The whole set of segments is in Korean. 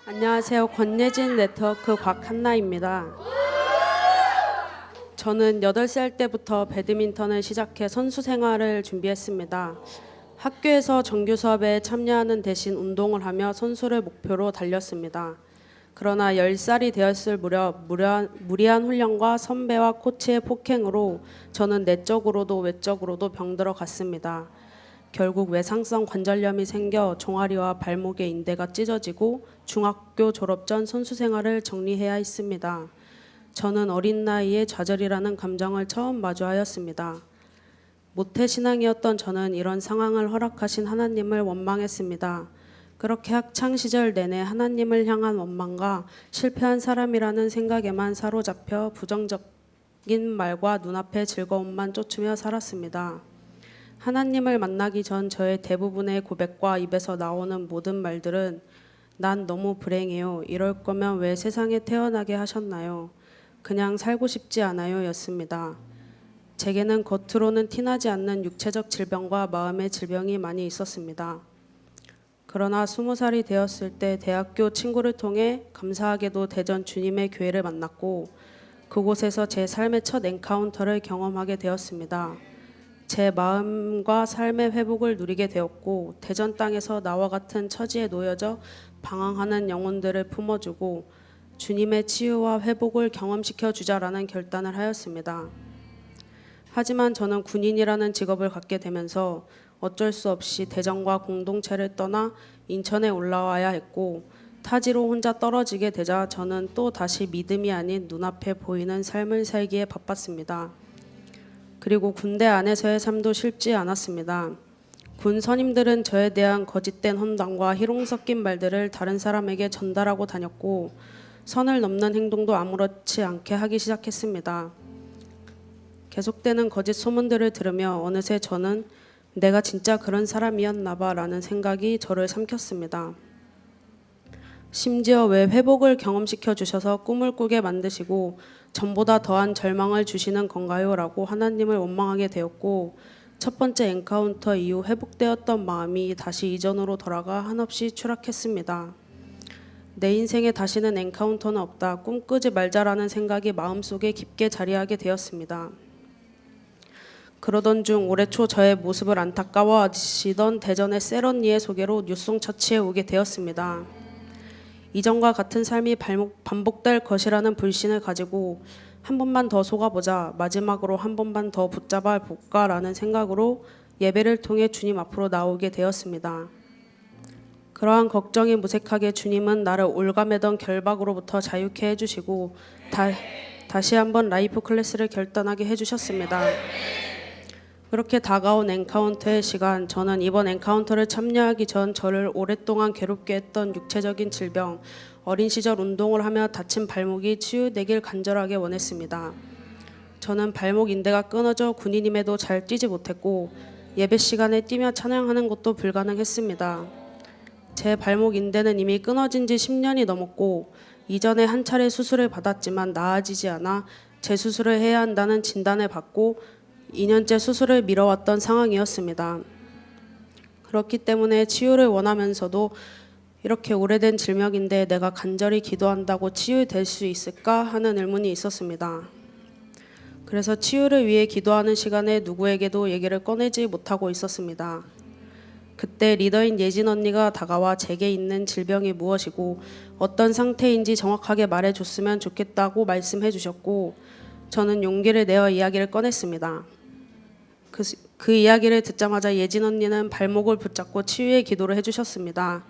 안녕하세요. 권예진 네트워크 곽한나입니다. 저는 8살 때부터 배드민턴을 시작해 선수 생활을 준비했습니다. 학교에서 정규 수업에 참여하는 대신 운동을 하며 선수를 목표로 달렸습니다. 그러나 10살이 되었을 무렵 무리한 훈련과 선배와 코치의 폭행으로 저는 내적으로도 외적으로도 병들어 갔습니다. 결국 외상성 관절염이 생겨 종아리와 발목의 인대가 찢어지고 중학교 졸업 전 선수 생활을 정리해야 했습니다. 저는 어린 나이에 좌절이라는 감정을 처음 마주하였습니다. 모태신앙이었던 저는 이런 상황을 허락하신 하나님을 원망했습니다. 그렇게 학창시절 내내 하나님을 향한 원망과 실패한 사람이라는 생각에만 사로잡혀 부정적인 말과 눈앞의 즐거움만 쫓으며 살았습니다. 하나님을 만나기 전 저의 대부분의 고백과 입에서 나오는 모든 말들은 난 너무 불행해요. 이럴 거면 왜 세상에 태어나게 하셨나요? 그냥 살고 싶지 않아요 였습니다. 제게는 겉으로는 티나지 않는 육체적 질병과 마음의 질병이 많이 있었습니다. 그러나 20살이 되었을 때 대학교 친구를 통해 감사하게도 대전 주님의 교회를 만났고 그곳에서 제 삶의 첫 엔카운터를 경험하게 되었습니다. 제 마음과 삶의 회복을 누리게 되었고 대전 땅에서 나와 같은 처지에 놓여져 방황하는 영혼들을 품어주고 주님의 치유와 회복을 경험시켜 주자라는 결단을 하였습니다. 하지만 저는 군인이라는 직업을 갖게 되면서 어쩔 수 없이 대전과 공동체를 떠나 인천에 올라와야 했고 타지로 혼자 떨어지게 되자 저는 또 다시 믿음이 아닌 눈앞에 보이는 삶을 살기에 바빴습니다. 그리고 군대 안에서의 삶도 쉽지 않았습니다. 군 선임들은 저에 대한 거짓된 험담과 희롱 섞인 말들을 다른 사람에게 전달하고 다녔고 선을 넘는 행동도 아무렇지 않게 하기 시작했습니다. 계속되는 거짓 소문들을 들으며 어느새 저는 내가 진짜 그런 사람이었나 봐라는 생각이 저를 삼켰습니다. 심지어 왜 회복을 경험시켜 주셔서 꿈을 꾸게 만드시고 전보다 더한 절망을 주시는 건가요? 라고 하나님을 원망하게 되었고 첫 번째 엔카운터 이후 회복되었던 마음이 다시 이전으로 돌아가 한없이 추락했습니다. 내 인생에 다시는 엔카운터는 없다. 꿈꾸지 말자라는 생각이 마음속에 깊게 자리하게 되었습니다. 그러던 중 올해 초 저의 모습을 안타까워하시던 대전의 셀언니의 소개로 뉴송처치에 오게 되었습니다. 이전과 같은 삶이 반복될 것이라는 불신을 가지고 한 번만 더 속아보자, 마지막으로 한 번만 더 붙잡아 볼까라는 생각으로 예배를 통해 주님 앞으로 나오게 되었습니다. 그러한 걱정이 무색하게 주님은 나를 올가매던 결박으로부터 자유케 해주시고 다시 한번 라이프 클래스를 결단하게 해주셨습니다. 그렇게 다가온 엔카운터의 시간, 저는 이번 엔카운터를 참여하기 전 저를 오랫동안 괴롭게 했던 육체적인 질병, 어린 시절 운동을 하며 다친 발목이 치유되길 간절하게 원했습니다. 저는 발목 인대가 끊어져 군인임에도 잘 뛰지 못했고 예배 시간에 뛰며 찬양하는 것도 불가능했습니다. 제 발목 인대는 이미 끊어진 지 10년이 넘었고 이전에 한 차례 수술을 받았지만 나아지지 않아 재수술을 해야 한다는 진단을 받고 2년째 수술을 미뤄왔던 상황이었습니다. 그렇기 때문에 치유를 원하면서도 이렇게 오래된 질병인데 내가 간절히 기도한다고 치유될 수 있을까 하는 의문이 있었습니다. 그래서 치유를 위해 기도하는 시간에 누구에게도 얘기를 꺼내지 못하고 있었습니다. 그때 리더인 예진 언니가 다가와 제게 있는 질병이 무엇이고 어떤 상태인지 정확하게 말해줬으면 좋겠다고 말씀해 주셨고 저는 용기를 내어 이야기를 꺼냈습니다. 그 이야기를 듣자마자 예진 언니는 발목을 붙잡고 치유의 기도를 해주셨습니다.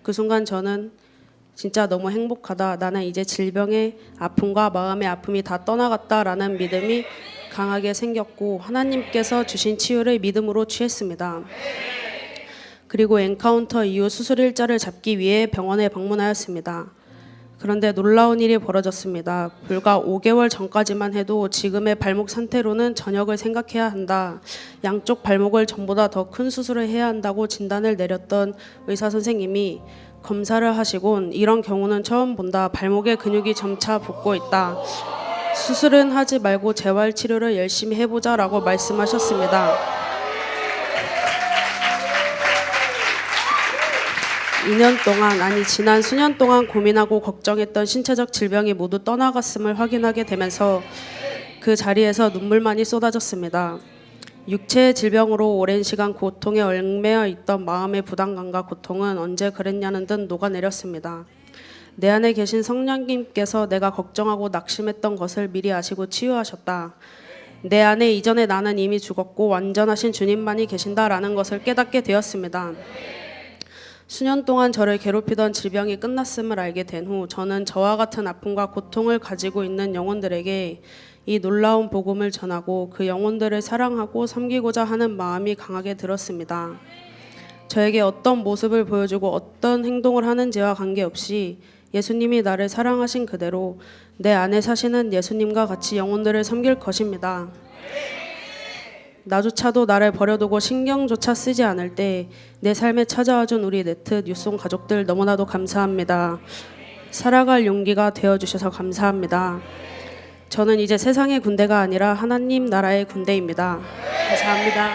그 순간 저는 진짜 너무 행복하다. 나는 이제 질병의 아픔과 마음의 아픔이 다 떠나갔다라는 믿음이 강하게 생겼고 하나님께서 주신 치유를 믿음으로 취했습니다. 그리고 엔카운터 이후 수술 일자를 잡기 위해 병원에 방문하였습니다. 그런데 놀라운 일이 벌어졌습니다. 불과 5개월 전까지만 해도 지금의 발목 상태로는 전역을 생각해야 한다. 양쪽 발목을 전보다 더 큰 수술을 해야 한다고 진단을 내렸던 의사 선생님이 검사를 하시곤 이런 경우는 처음 본다. 발목의 근육이 점차 붓고 있다. 수술은 하지 말고 재활치료를 열심히 해보자라고 말씀하셨습니다. 지난 수년 동안 고민하고 걱정했던 신체적 질병이 모두 떠나갔음을 확인하게 되면서 그 자리에서 눈물만이 쏟아졌습니다. 육체의 질병으로 오랜 시간 고통에 얽매여 있던 마음의 부담감과 고통은 언제 그랬냐는 듯 녹아내렸습니다. 내 안에 계신 성령님께서 내가 걱정하고 낙심했던 것을 미리 아시고 치유하셨다. 내 안에 이전에 나는 이미 죽었고 완전하신 주님만이 계신다라는 것을 깨닫게 되었습니다. 수년 동안 저를 괴롭히던 질병이 끝났음을 알게 된 후 저는 저와 같은 아픔과 고통을 가지고 있는 영혼들에게 이 놀라운 복음을 전하고 그 영혼들을 사랑하고 섬기고자 하는 마음이 강하게 들었습니다. 저에게 어떤 모습을 보여주고 어떤 행동을 하는지와 관계없이 예수님이 나를 사랑하신 그대로 내 안에 사시는 예수님과 같이 영혼들을 섬길 것입니다. 나조차도 나를 버려두고 신경조차 쓰지 않을 때 내 삶에 찾아와준 우리 네트 뉴송 가족들 너무나도 감사합니다. 살아갈 용기가 되어주셔서 감사합니다. 저는 이제 세상의 군대가 아니라 하나님 나라의 군대입니다. 감사합니다.